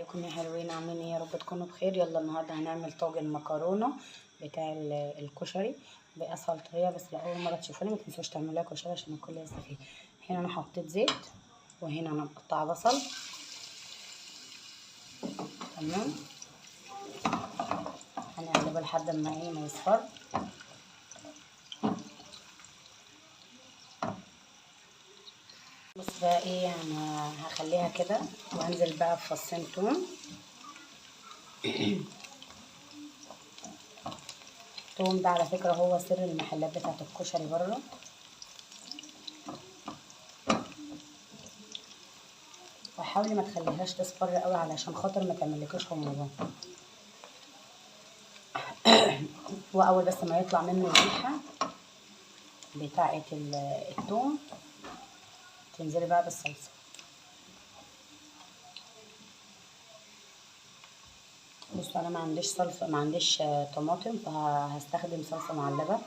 ازيكم يا حلوين؟ عاملين ايه؟ يا رب تكونوا بخير. يلا النهارده هنعمل طاجن مكرونه بتاع الكشري باسهل طريقه، بس لو اول مره تشوفوني ما تنسوش تعملوها كشري عشان الكل يستفيد. هنا انا حطيت زيت، وهنا انا مقطعه بصل. تمام، هنقلبه لحد ما يصفر. بص بقى ايه، انا هخليها كده وانزل بقى بفصين توم. التوم ده على فكرة هو سر المحلات بتاعت الكشري بره. وحاولي ما تخليهاش تصفر قوي علشان خاطر ما تعملكيش حموضه. واول بس ما يطلع منه الريحه بتاعه التوم تنزلي بقى بالصلصه. بصوا انا ما عنديش صلصه، ما عنديش طماطم، فهستخدم صلصه معلبه.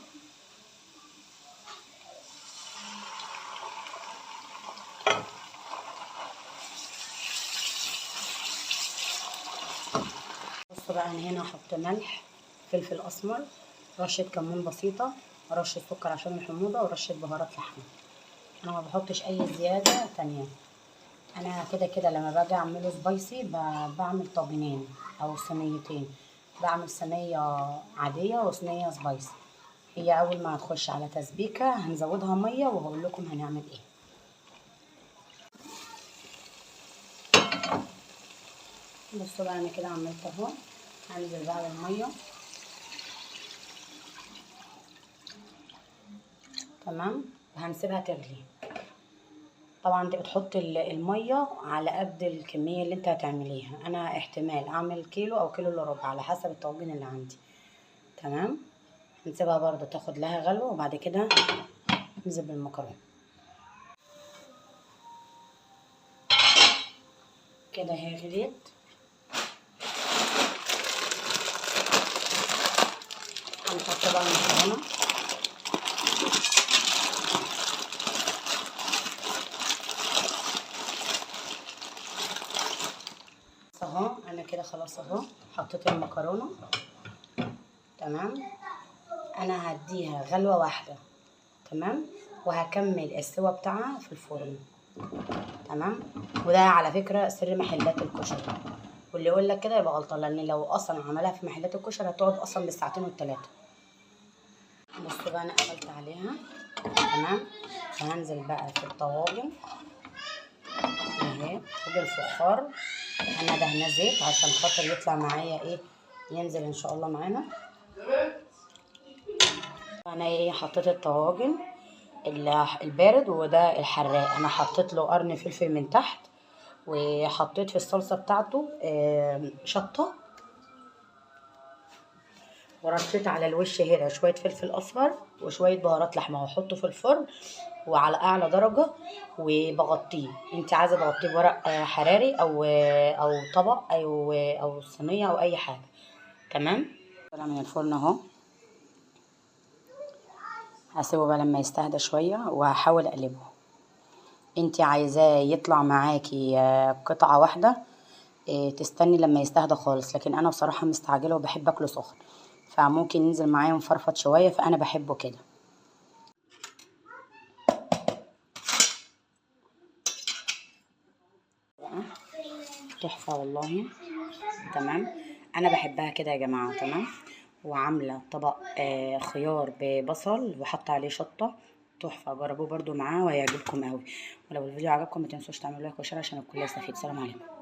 بصوا بقى انا هنا هحط ملح، فلفل اسمر، رشه كمون بسيطه، رشه سكر عشان الحموضه، ورشه بهارات لحمه. انا ما بحطش اي زياده تانية. انا كده كده لما باجي اعمله سبايسي بعمل طاجنين او صينيتين، بعمل صينيه عاديه وصينيه سبايسي. هي اول ما هتخش على تسبيكه هنزودها ميه وهقول لكم هنعمل ايه. بصوا بقى انا كده عملت اهو. هنزل بقى بالميه. تمام، وهنسيبها تغلي. طبعا انت بتحط الميه على قد الكميه اللي انت هتعمليها. انا احتمال اعمل كيلو او كيلو الا ربع على حسب الطواجن اللي عندي. تمام، هنسيبها برضو تاخد لها غلوه وبعد كده ننزل بالمكرونه. كده هي غليت. هنحط بقى المكرونه. اهو انا كده خلاص اهو حطيت المكرونه. تمام، انا هديها غلوه واحده. تمام، وهكمل السوا بتاعها في الفرن. تمام، وده على فكره سر محلات الكشري، واللي يقول لك كده يبقى غلطان، لان لو اصلا عملها في محلات الكشري هتقعد اصلا بالساعتين والثلاثه. بصوا بقى انا قفلت عليها. تمام، وهنزل بقى في الطواجن اهي فوق الفخار. انا دهنه زيت عشان خاطر يطلع معايا ايه، ينزل ان شاء الله معانا. انا ايه حطيت الطواجن البارد وده الحراق. انا حطيت له قرن فلفل من تحت، وحطيت في الصلصه بتاعته شطه، ورشيت على الوش هنا شويه فلفل اصفر وشويه بهارات لحمه، واحطه في الفرن وعلى اعلى درجه وبغطيه. انت عايزه تغطيه بورق حراري او طبق او صينيه او اي حاجه. تمام، طلع من الفرن اهو. هسيبه بقى لما يستهدى شويه وهحاول اقلبه. انت عايزاه يطلع معاكي قطعه واحده، تستني لما يستهدى خالص، لكن انا بصراحه مستعجله وبحب اكله سخن، فممكن ينزل معايا مفرفط شويه، فانا بحبه كده. تحفه والله. تمام، انا بحبها كده يا جماعه. تمام، وعامله طبق خيار ببصل وحط عليه شطه. تحفه، جربوه برضو معاه وهيعجبكم قوي. ولو الفيديو عجبكم ما تنسوش تعملوا لايك وشير عشان الكل يستفيد. سلام عليكم.